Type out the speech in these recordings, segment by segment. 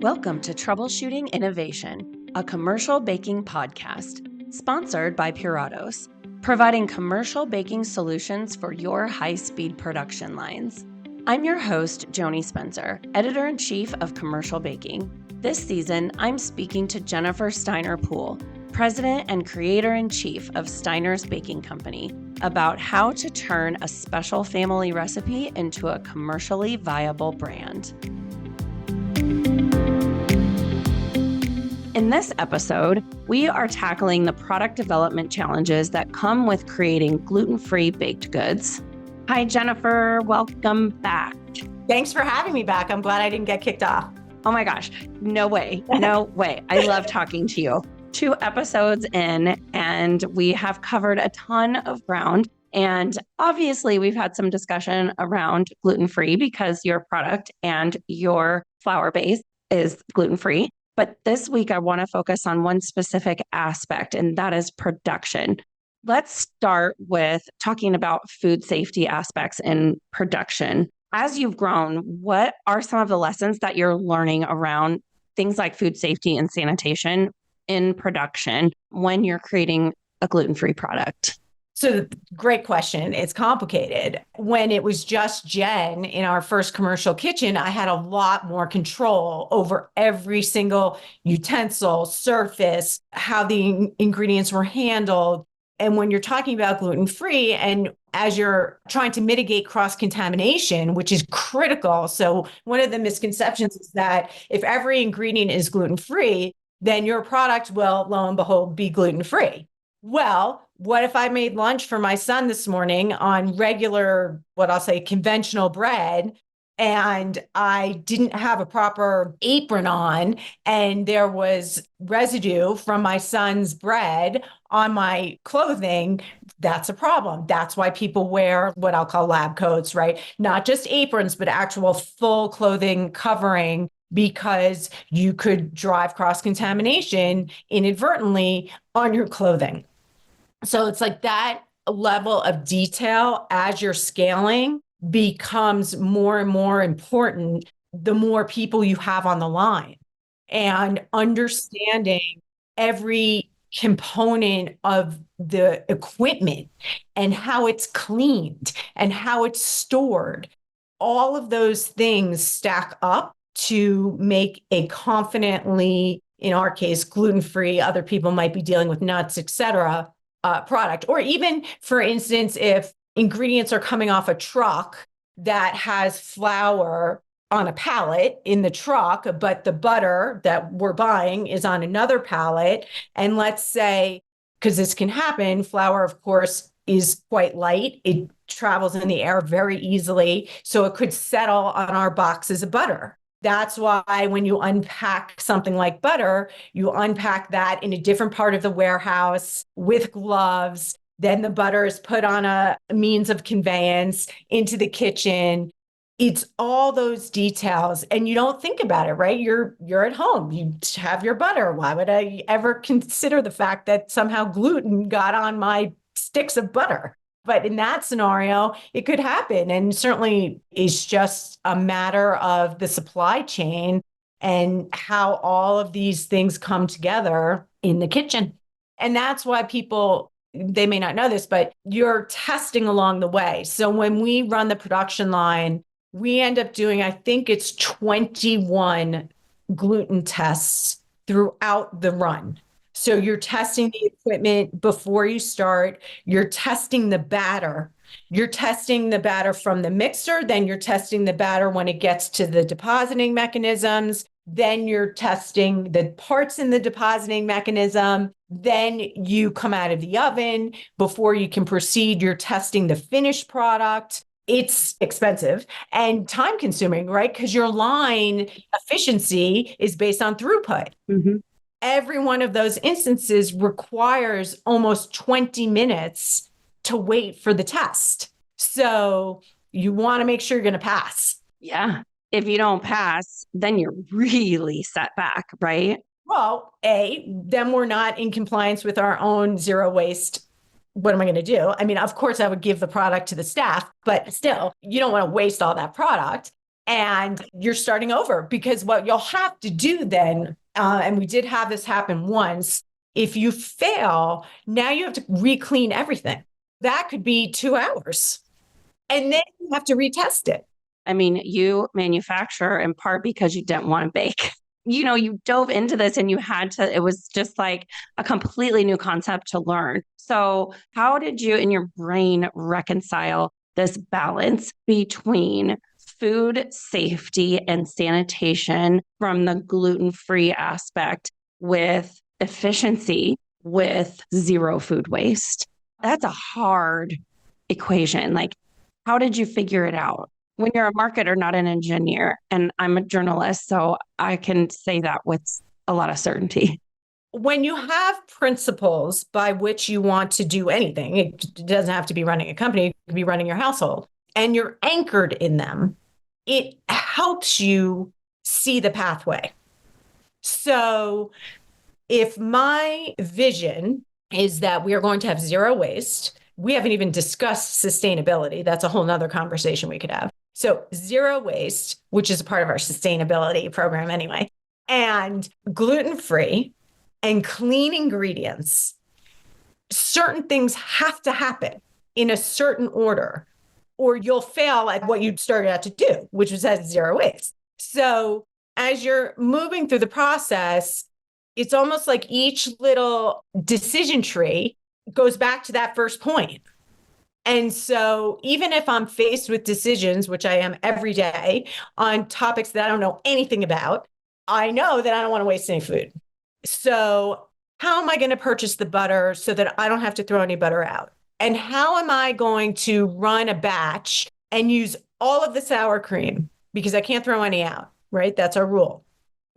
Welcome to Troubleshooting Innovation, a commercial baking podcast, sponsored by Puratos, providing commercial baking solutions for your high-speed production lines. I'm your host, Joanie Spencer, Editor-in-Chief of Commercial Baking. This season, I'm speaking to Jennifer Steiner Pool, President and Creator-in-Chief of Steiner's Baking Company, about how to turn a special family recipe into a commercially viable brand. In this episode, we are tackling the product development challenges that come with creating gluten-free baked goods. Hi, Jennifer. Welcome back. Thanks for having me back. I'm glad I didn't get kicked off. Oh my gosh. No way. No way. I love talking to you. 2 episodes in, and we have covered a ton of ground. And obviously, we've had some discussion around gluten-free because your product and your flour base is gluten-free. But this week, I want to focus on one specific aspect, and that is production. Let's start with talking about food safety aspects in production. As you've grown, what are some of the lessons that you're learning around things like food safety and sanitation in production when you're creating a gluten-free product? So great question. It's complicated. When it was just Jen in our first commercial kitchen, I had a lot more control over every single utensil, surface, how the ingredients were handled. And when you're talking about gluten-free, and as you're trying to mitigate cross-contamination, which is critical. So one of the misconceptions is that if every ingredient is gluten-free, then your product will, lo and behold, be gluten-free. Well, what if I made lunch for my son this morning on regular, what I'll say, conventional bread, and I didn't have a proper apron on, and there was residue from my son's bread on my clothing? That's a problem. That's why people wear what I'll call lab coats, right? Not just aprons, but actual full clothing covering, because you could drive cross-contamination inadvertently on your clothing. So it's like that level of detail as you're scaling becomes more and more important the more people you have on the line. And understanding every component of the equipment and how it's cleaned and how it's stored, all of those things stack up to make a confidently, in our case, gluten-free, other people might be dealing with nuts, et cetera, product. Or even, for instance, if ingredients are coming off a truck that has flour on a pallet in the truck, but the butter that we're buying is on another pallet. And let's say, because this can happen, flour, of course, is quite light. It travels in the air very easily. So it could settle on our boxes of butter. That's why when you unpack something like butter, you unpack that in a different part of the warehouse with gloves. Then the butter is put on a means of conveyance into the kitchen. It's all those details, and you don't think about it, right? You're at home, you have your butter. Why would I ever consider the fact that somehow gluten got on my sticks of butter? But in that scenario, it could happen. And certainly it's just a matter of the supply chain and how all of these things come together in the kitchen. And that's why people, they may not know this, but you're testing along the way. So when we run the production line, we end up doing, I think it's 21 gluten tests throughout the run. So you're testing the equipment before you start, you're testing the batter. You're testing the batter from the mixer, then you're testing the batter when it gets to the depositing mechanisms, then you're testing the parts in the depositing mechanism, then you come out of the oven. Before you can proceed, you're testing the finished product. It's expensive and time consuming, right? Because your line efficiency is based on throughput. Mm-hmm. Every one of those instances requires almost 20 minutes to wait for the test. So you want to make sure you're going to pass. Yeah. If you don't pass, then you're really set back, right? Well, then we're not in compliance with our own zero waste. What am I going to do? I mean, of course, I would give the product to the staff, but still, you don't want to waste all that product. and you're starting over, because what you'll have to do then, and we did have this happen once, if you fail, now you have to re-clean everything. That could be 2 hours. And then you have to retest it. I mean, you manufacture in part because you didn't want to bake. You dove into this and you had to, it was just like a completely new concept to learn. So, how did you in your brain reconcile this balance between food safety and sanitation from the gluten-free aspect with efficiency, with zero food waste? That's a hard equation. Like, how did you figure it out? When you're a marketer, not an engineer, and I'm a journalist, so I can say that with a lot of certainty. When you have principles by which you want to do anything, it doesn't have to be running a company, it could be running your household, and you're anchored in them, it helps you see the pathway. So if my vision is that we are going to have zero waste, we haven't even discussed sustainability. That's a whole nother conversation we could have. So zero waste, which is a part of our sustainability program anyway, and gluten-free and clean ingredients. Certain things have to happen in a certain order, or you'll fail at what you started out to do, which was at zero waste. So as you're moving through the process, it's almost like each little decision tree goes back to that first point. And so even if I'm faced with decisions, which I am every day, on topics that I don't know anything about, I know that I don't want to waste any food. So how am I going to purchase the butter so that I don't have to throw any butter out? And how am I going to run a batch and use all of the sour cream? Because I can't throw any out, right? That's our rule.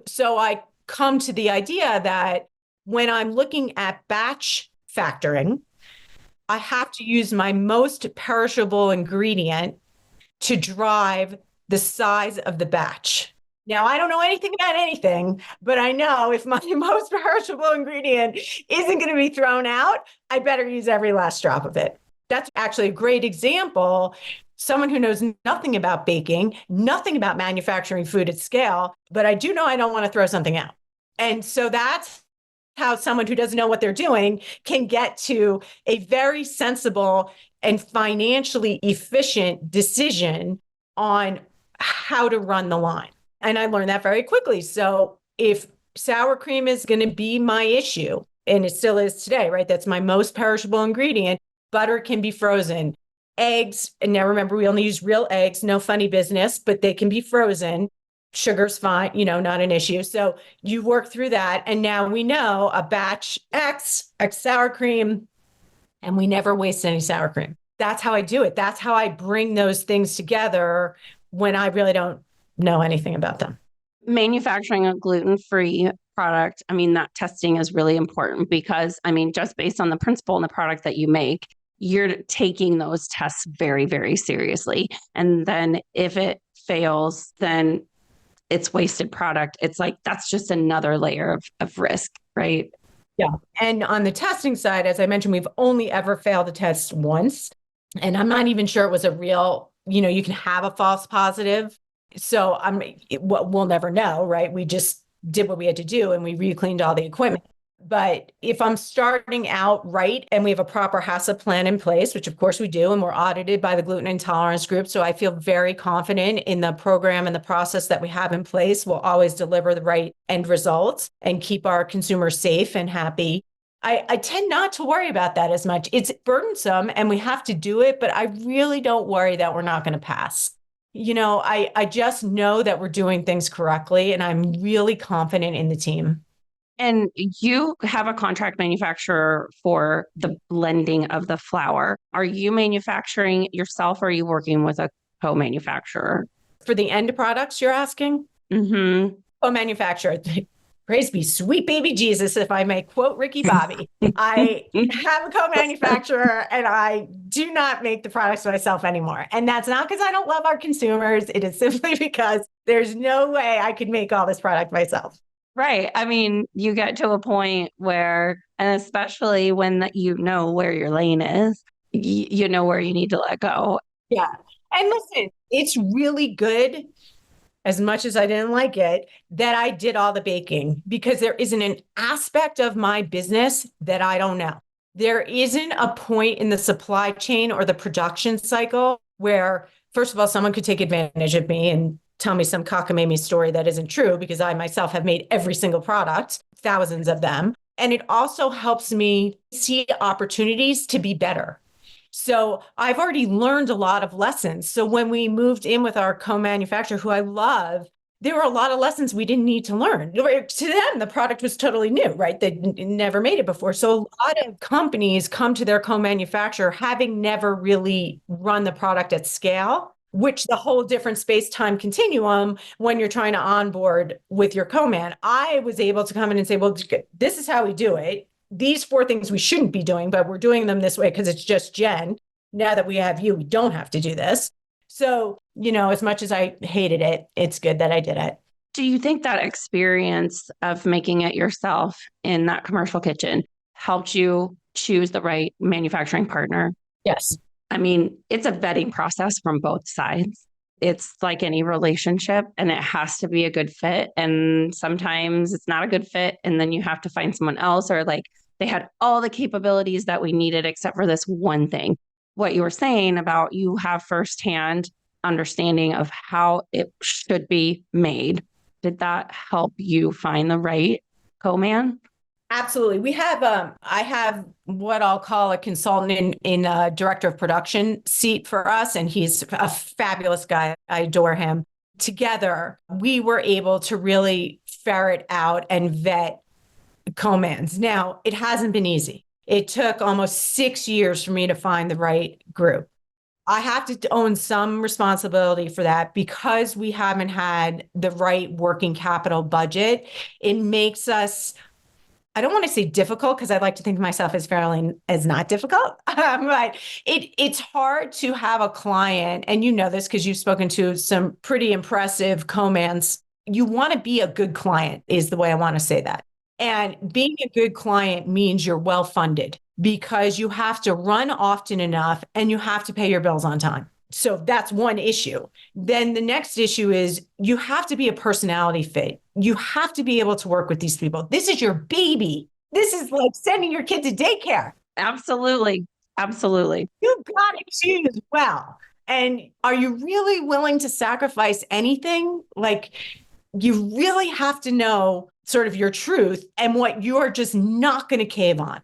So I come to the idea that when I'm looking at batch factoring, I have to use my most perishable ingredient to drive the size of the batch. Now, I don't know anything about anything, but I know if my most perishable ingredient isn't going to be thrown out, I better use every last drop of it. That's actually a great example. Someone who knows nothing about baking, nothing about manufacturing food at scale, but I do know I don't want to throw something out. And so that's how someone who doesn't know what they're doing can get to a very sensible and financially efficient decision on how to run the line. And I learned that very quickly. So if sour cream is going to be my issue, and it still is today, right? That's my most perishable ingredient. Butter can be frozen. Eggs, and now remember, we only use real eggs, no funny business, but they can be frozen. Sugar's fine, not an issue. So you work through that. And now we know a batch X sour cream, and we never waste any sour cream. That's how I do it. That's how I bring those things together when I really don't know anything about them. Manufacturing a gluten-free product, I mean, that testing is really important because, I mean, just based on the principle and the product that you make, you're taking those tests very, very seriously. And then if it fails, then it's wasted product. It's like, that's just another layer of risk, right? Yeah. And on the testing side, as I mentioned, we've only ever failed a test once. And I'm not even sure it was a real, you can have a false positive. So we'll never know, right? We just did what we had to do and we re-cleaned all the equipment. But if I'm starting out right and we have a proper HACCP plan in place, which of course we do, and we're audited by the gluten intolerance group. So I feel very confident in the program and the process that we have in place. We'll always deliver the right end results and keep our consumers safe and happy. I tend not to worry about that as much. It's burdensome and we have to do it, but I really don't worry that we're not going to pass. I just know that we're doing things correctly, and I'm really confident in the team. And you have a contract manufacturer for the blending of the flour. Are you manufacturing yourself or are you working with a co-manufacturer? For the end products, you're asking? Mm-hmm. Co-manufacturer. Praise be sweet baby Jesus, if I may quote Ricky Bobby. I have a co-manufacturer and I do not make the products myself anymore. And that's not because I don't love our consumers. It is simply because there's no way I could make all this product myself. Right. I mean, you get to a point where, and especially when you know where your lane is, you know where you need to let go. Yeah. And listen, it's really good as much as I didn't like it, that I did all the baking because there isn't an aspect of my business that I don't know. There isn't a point in the supply chain or the production cycle where, first of all, someone could take advantage of me and tell me some cockamamie story that isn't true because I myself have made every single product, thousands of them. And it also helps me see opportunities to be better. So I've already learned a lot of lessons. So when we moved in with our co-manufacturer, who I love, there were a lot of lessons we didn't need to learn. To them, the product was totally new, right? They'd never made it before. So a lot of companies come to their co-manufacturer having never really run the product at scale, which the whole different space-time continuum when you're trying to onboard with your co-man. I was able to come in and say, well, this is how we do it. These 4 things we shouldn't be doing, but we're doing them this way because it's just Jen. Now that we have you, we don't have to do this. So, as much as I hated it, it's good that I did it. Do you think that experience of making it yourself in that commercial kitchen helped you choose the right manufacturing partner? Yes. I mean, it's a vetting process from both sides. It's like any relationship, and it has to be a good fit. And sometimes it's not a good fit. And then you have to find someone else, or like they had all the capabilities that we needed except for this one thing. What you were saying about you have firsthand understanding of how it should be made. Did that help you find the right co-man? Absolutely. I have what I'll call a consultant in a director of production seat for us, and he's a fabulous guy. I adore him. Together, we were able to really ferret out and vet co-mans. Now, it hasn't been easy. It took almost 6 years for me to find the right group. I have to own some responsibility for that because we haven't had the right working capital budget. It makes us, I don't want to say difficult because I like to think of myself as not difficult, but it's hard to have a client, and you know this because you've spoken to some pretty impressive co-mans. You want to be a good client is the way I want to say that. And being a good client means you're well funded because you have to run often enough and you have to pay your bills on time. So that's one issue. Then the next issue is you have to be a personality fit. You have to be able to work with these people. This is your baby. This is like sending your kid to daycare. Absolutely. Absolutely. You got to choose well. And are you really willing to sacrifice anything? Like, you really have to know sort of your truth and what you're just not going to cave on.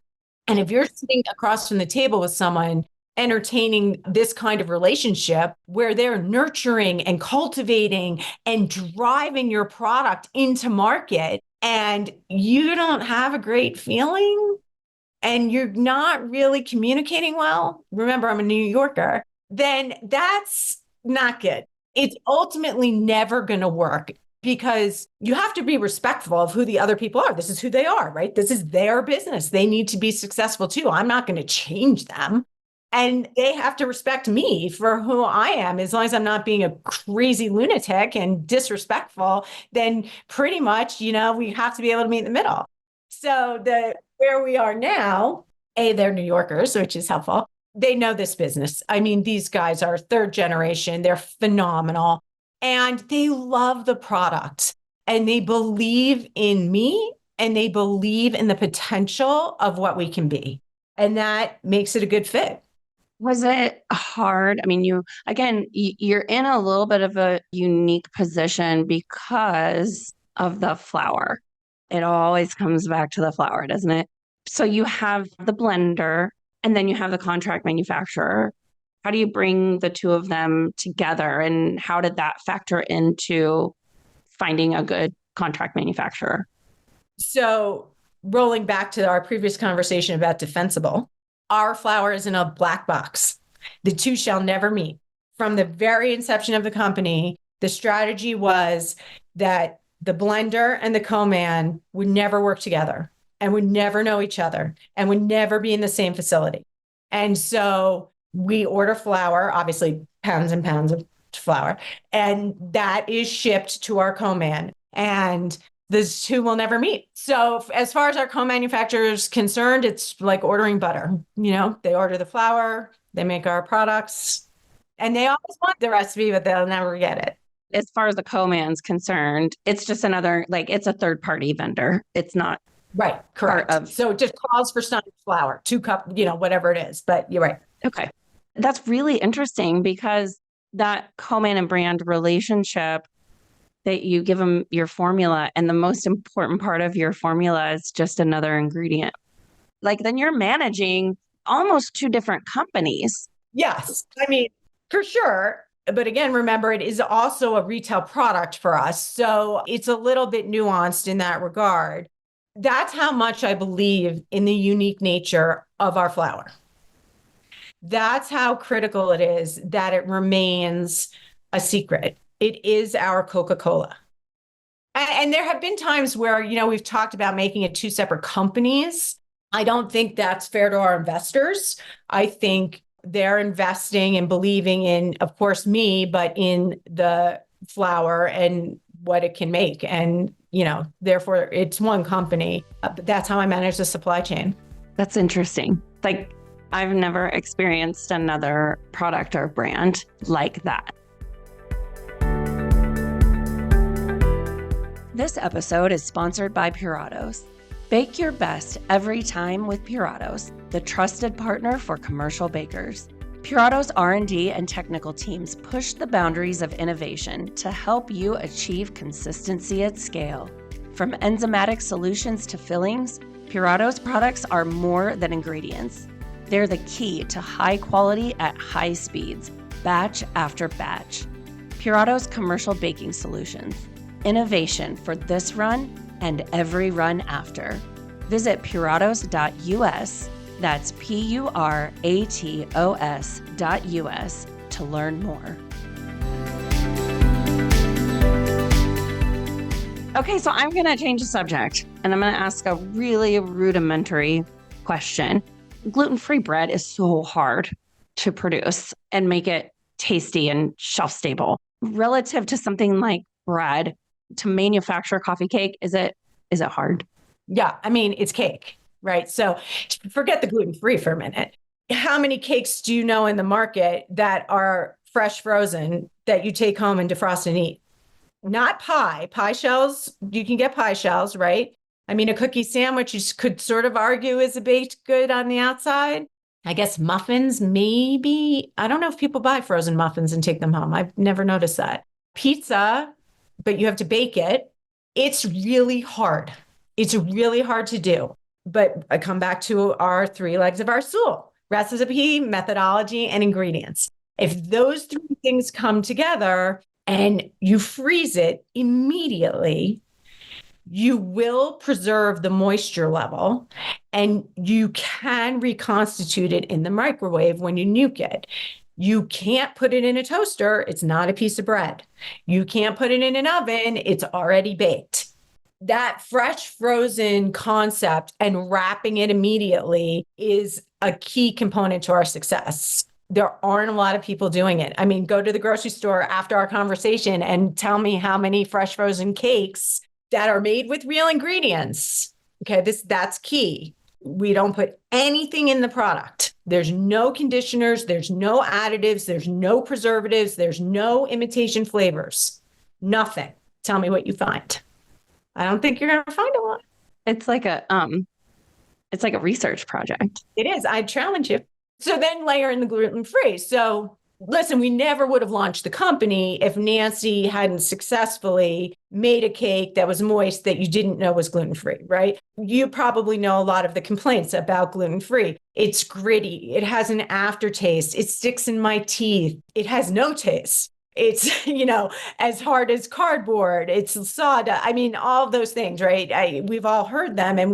And if you're sitting across from the table with someone entertaining this kind of relationship where they're nurturing and cultivating and driving your product into market, and you don't have a great feeling and you're not really communicating well, remember, I'm a New Yorker, then that's not good. It's ultimately never going to work because you have to be respectful of who the other people are. This is who they are, right? This is their business. They need to be successful too. I'm not going to change them. And they have to respect me for who I am. As long as I'm not being a crazy lunatic and disrespectful, then pretty much, we have to be able to meet in the middle. So where we are now, they're New Yorkers, which is helpful. They know this business. I mean, these guys are 3rd generation. They're phenomenal. And they love the product and they believe in me and they believe in the potential of what we can be. And that makes it a good fit. Was it hard? I mean, you're in a little bit of a unique position because of the flour. It always comes back to the flour, doesn't it? So you have the blender and then you have the contract manufacturer. How do you bring the two of them together? And how did that factor into finding a good contract manufacturer? So rolling back to our previous conversation about defensible, our flour is in a black box. The two shall never meet. From the very inception of the company, the strategy was that the blender and the co-man would never work together and would never know each other and would never be in the same facility. And so we order flour, obviously pounds and pounds of flour, and that is shipped to our co-man. And the two will never meet. So as far as our co-manufacturer is concerned, it's like ordering butter. They order the flour, they make our products, and they always want the recipe, but they'll never get it. as far as the co-man's concerned, it's just another, like, it's a third party vendor. It's not Right. Correct. So it just calls for Steiner flour, 2 cup, whatever it is, but you're right. Okay. That's really interesting because that co-man and brand relationship, that you give them your formula, and the most important part of your formula is just another ingredient. Like, then you're managing almost 2 different companies. Yes. I mean, for sure. But again, remember, it is also a retail product for us. So it's a little bit nuanced in that regard. That's how much I believe in the unique nature of our flour. That's how critical it is that it remains a secret. It is our Coca-Cola. And there have been times where, we've talked about making it 2 separate companies. I don't think that's fair to our investors. I think they're investing and believing in, of course, me, but in the flour and what it can make. And, therefore it's one company. But that's how I manage the supply chain. That's interesting. Like, I've never experienced another product or brand like that. This episode is sponsored by Puratos. Bake your best every time with Puratos, the trusted partner for commercial bakers. Puratos R&D and technical teams push the boundaries of innovation to help you achieve consistency at scale. From enzymatic solutions to fillings, Puratos products are more than ingredients. They're the key to high quality at high speeds, batch after batch. Puratos commercial baking solutions. Innovation for this run and every run after. Visit puratos.us, that's puratos.us, to learn more. Okay, so I'm going to change the subject, and I'm going to ask a really rudimentary question. Gluten-free bread is so hard to produce and make it tasty and shelf stable. Relative to something like bread, to manufacture coffee cake, is it hard? Yeah, I mean, it's cake, right? So forget the gluten-free for a minute. How many cakes do you know in the market that are fresh frozen that you take home and defrost and eat? Not pie. Pie shells, you can get pie shells, right? I mean, a cookie sandwich, you could sort of argue is a baked good on the outside. I guess muffins, maybe. I don't know if people buy frozen muffins and take them home. I've never noticed that. Pizza, but you have to bake it. It's really hard. It's really hard to do. But I come back to our 3 legs of our stool: recipe, methodology, and ingredients. If those 3 things come together and you freeze it immediately, you will preserve the moisture level, and you can reconstitute it in the microwave when you nuke it. You can't put it in a toaster. It's not a piece of bread. You can't put it in an oven. It's already baked. That fresh frozen concept and wrapping it immediately is a key component to our success. There aren't a lot of people doing it. I mean, go to the grocery store after our conversation and tell me how many fresh frozen cakes that are made with real ingredients. Okay, that's key. We don't put anything in the product. There's no conditioners, there's no additives, there's no preservatives, there's no imitation flavors. Nothing. Tell me what you find. I don't think you're going to find a lot. It's like a research project. It is. I challenge you. So then layer in the gluten-free. So listen, we never would have launched the company if Nancy hadn't successfully made a cake that was moist that you didn't know was gluten-free, right? You probably know a lot of the complaints about gluten-free. It's gritty. It has an aftertaste. It sticks in my teeth. It has no taste. It's, as hard as cardboard. It's sawdust. I mean, all of those things, right? We've all heard them, and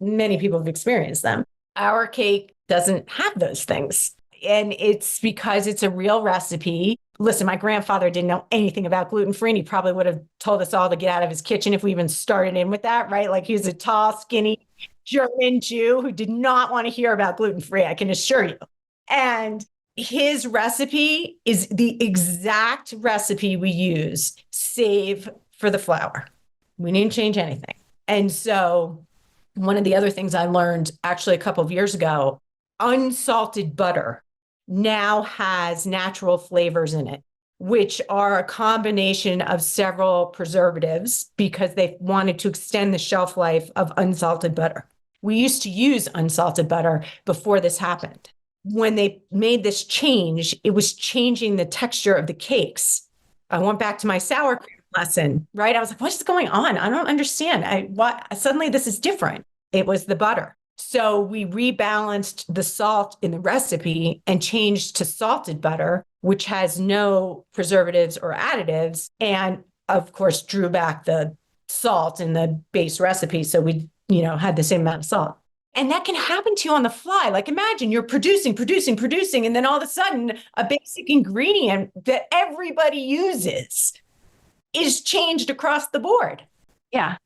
many people have experienced them. Our cake doesn't have those things. And it's because it's a real recipe. Listen, my grandfather didn't know anything about gluten-free, and he probably would have told us all to get out of his kitchen if we even started in with that, right? Like, he was a tall, skinny German Jew who did not want to hear about gluten-free, I can assure you. And his recipe is the exact recipe we use, save for the flour. We didn't change anything. And so one of the other things I learned actually a couple of years ago, unsalted butter now has natural flavors in it. which are a combination of several preservatives because they wanted to extend the shelf life of unsalted butter. We used to use unsalted butter before this happened. When they made this change, it was changing the texture of the cakes. I went back to my sour cream lesson, right? I was like, what's going on? I don't understand. Suddenly this is different. It was the butter. So we rebalanced the salt in the recipe and changed to salted butter, which has no preservatives or additives. And of course, drew back the salt in the base recipe. So we, had the same amount of salt. And that can happen to you on the fly. Like imagine you're producing, and then all of a sudden a basic ingredient that everybody uses is changed across the board. Yeah.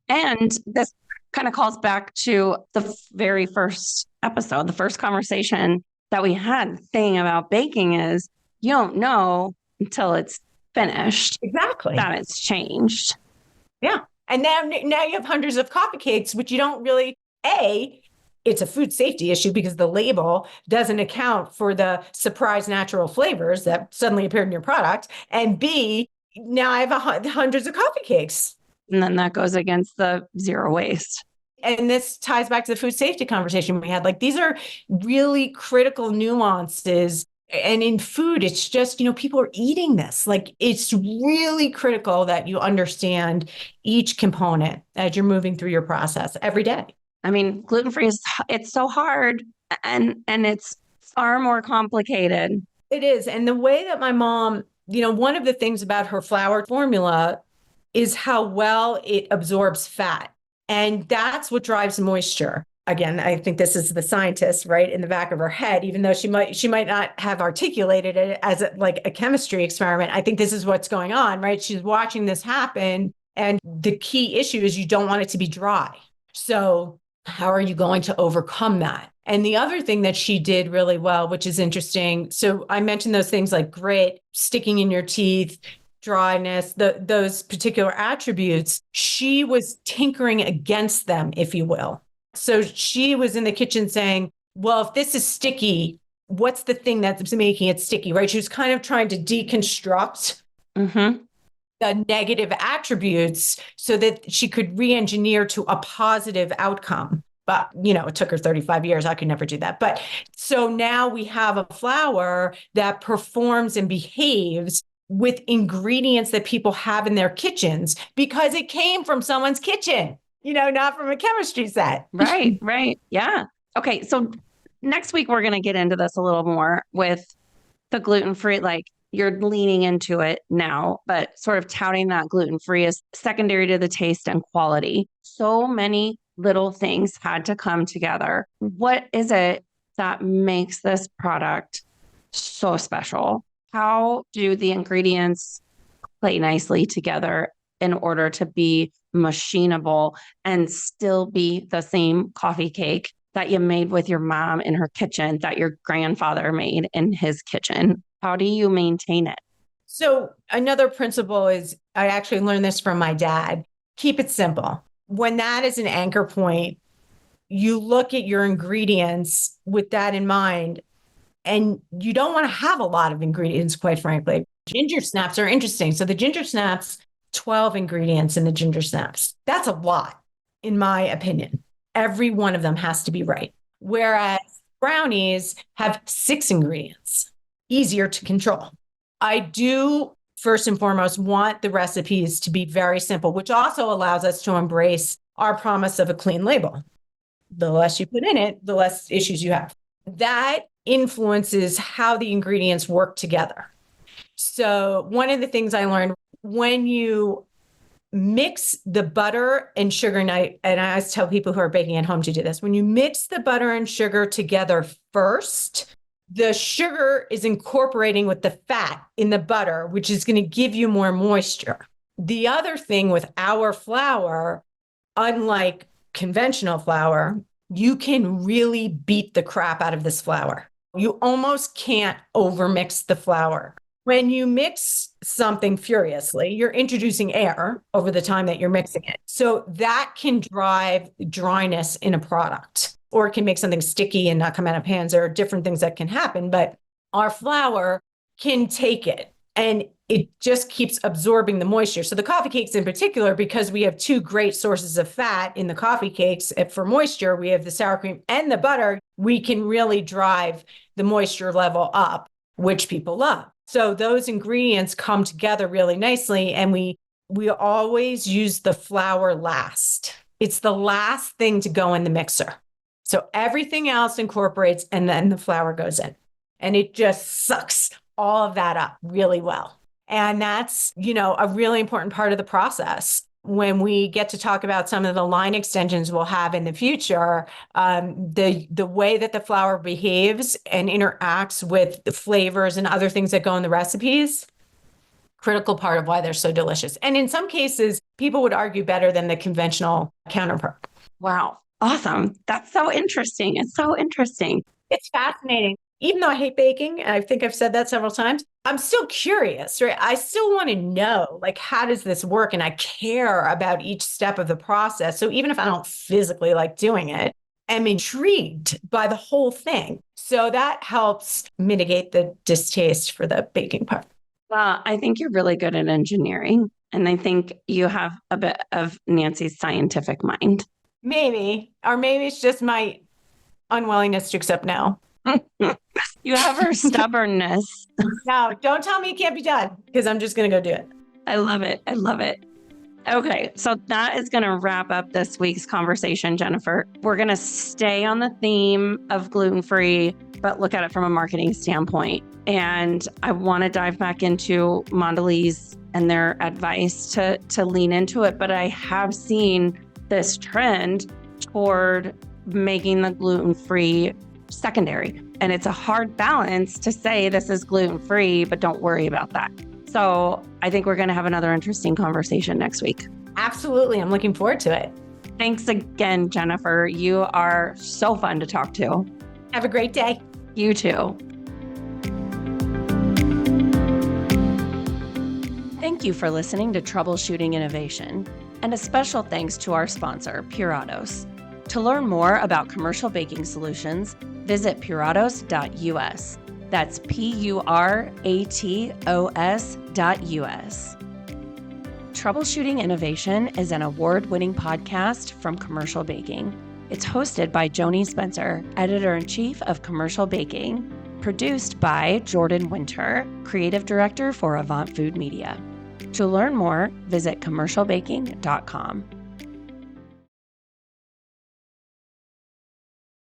And this kind of calls back to the very first episode, the first conversation that we had. The thing about baking is you don't know until it's finished. Exactly. That it's changed. Yeah. And now you have hundreds of coffee cakes, which you don't really, it's a food safety issue because the label doesn't account for the surprise natural flavors that suddenly appeared in your product. And B, now I have hundreds of coffee cakes. And then that goes against the zero waste. And this ties back to the food safety conversation we had. Like these are really critical nuances. And in food, it's just, people are eating this. Like it's really critical that you understand each component as you're moving through your process every day. I mean, gluten-free it's so hard and it's far more complicated. It is. And the way that my mom, one of the things about her flour formula is how well it absorbs fat. And that's what drives moisture. Again, I think this is the scientist right in the back of her head, even though she might not have articulated it as like a chemistry experiment. I think this is what's going on, right? She's watching this happen. And the key issue is you don't want it to be dry. So how are you going to overcome that? And the other thing that she did really well, which is interesting. So I mentioned those things like grit, sticking in your teeth, dryness, those particular attributes. She was tinkering against them, if you will. So she was in the kitchen saying, well, if this is sticky, what's the thing that's making it sticky, right? She was kind of trying to deconstruct the negative attributes so that she could re-engineer to a positive outcome. But, it took her 35 years. I could never do that. But so now we have a flour that performs and behaves with ingredients that people have in their kitchens because it came from someone's kitchen, not from a chemistry set. Right. Yeah. Okay. So next week, we're going to get into this a little more with the gluten-free, like you're leaning into it now, but sort of touting that gluten-free is secondary to the taste and quality. So many little things had to come together. What is it that makes this product so special? How do the ingredients play nicely together in order to be machinable and still be the same coffee cake that you made with your mom in her kitchen, that your grandfather made in his kitchen? How do you maintain it? So another principle is, I actually learned this from my dad. Keep it simple. When that is an anchor point, you look at your ingredients with that in mind, and you don't want to have a lot of ingredients, quite frankly. Ginger snaps are interesting. So the ginger snaps, 12 ingredients in the ginger snaps. That's a lot, in my opinion. Every one of them has to be right. Whereas brownies have 6 ingredients, easier to control. I do, first and foremost, want the recipes to be very simple, which also allows us to embrace our promise of a clean label. The less you put in it, the less issues you have. That influences how the ingredients work together. So one of the things I learned, when you mix the butter and sugar, and I always tell people who are baking at home to do this, when you mix the butter and sugar together first, the sugar is incorporating with the fat in the butter, which is going to give you more moisture. The other thing with our flour, unlike conventional flour, you can really beat the crap out of this flour. You almost can't overmix the flour. When you mix something furiously, you're introducing air over the time that you're mixing it. So that can drive dryness in a product, or it can make something sticky and not come out of pans. There are different things that can happen, but our flour can take it. and it just keeps absorbing the moisture. So the coffee cakes in particular, because we have two great sources of fat in the coffee cakes for moisture, we have the sour cream and the butter, we can really drive the moisture level up, which people love. So those ingredients come together really nicely. And we always use the flour last. It's the last thing to go in the mixer. So everything else incorporates and then the flour goes in. And it just sucks all of that up really well. And that's, a really important part of the process. When we get to talk about some of the line extensions we'll have in the future, the way that the flour behaves and interacts with the flavors and other things that go in the recipes, critical part of why they're so delicious. And in some cases, people would argue better than the conventional counterpart. Wow. Awesome. That's so interesting. It's so interesting. It's fascinating. Even though I hate baking, and I think I've said that several times, I'm still curious, right? I still want to know, how does this work? And I care about each step of the process. So even if I don't physically like doing it, I'm intrigued by the whole thing. So that helps mitigate the distaste for the baking part. Well, I think you're really good at engineering. And I think you have a bit of Nancy's scientific mind. Maybe, or maybe it's just my unwillingness to accept no. You have her stubbornness. No, don't tell me it can't be done, because I'm just going to go do it. I love it. I love it. Okay, so that is going to wrap up this week's conversation, Jennifer. We're going to stay on the theme of gluten-free, but look at it from a marketing standpoint. And I want to dive back into Mondelez and their advice to lean into it. But I have seen this trend toward making the gluten-free secondary. And it's a hard balance to say this is gluten-free, but don't worry about that. So I think we're going to have another interesting conversation next week. Absolutely. I'm looking forward to it. Thanks again, Jennifer. You are so fun to talk to. Have a great day. You too. Thank you for listening to Troubleshooting Innovation, and a special thanks to our sponsor, Puratos. To learn more about commercial baking solutions, visit puratos.us. That's PURATOS.US. Troubleshooting Innovation is an award-winning podcast from Commercial Baking. It's hosted by Joanie Spencer, Editor-in-Chief of Commercial Baking, produced by Jordan Winter, Creative Director for Avant Food Media. To learn more, visit commercialbaking.com.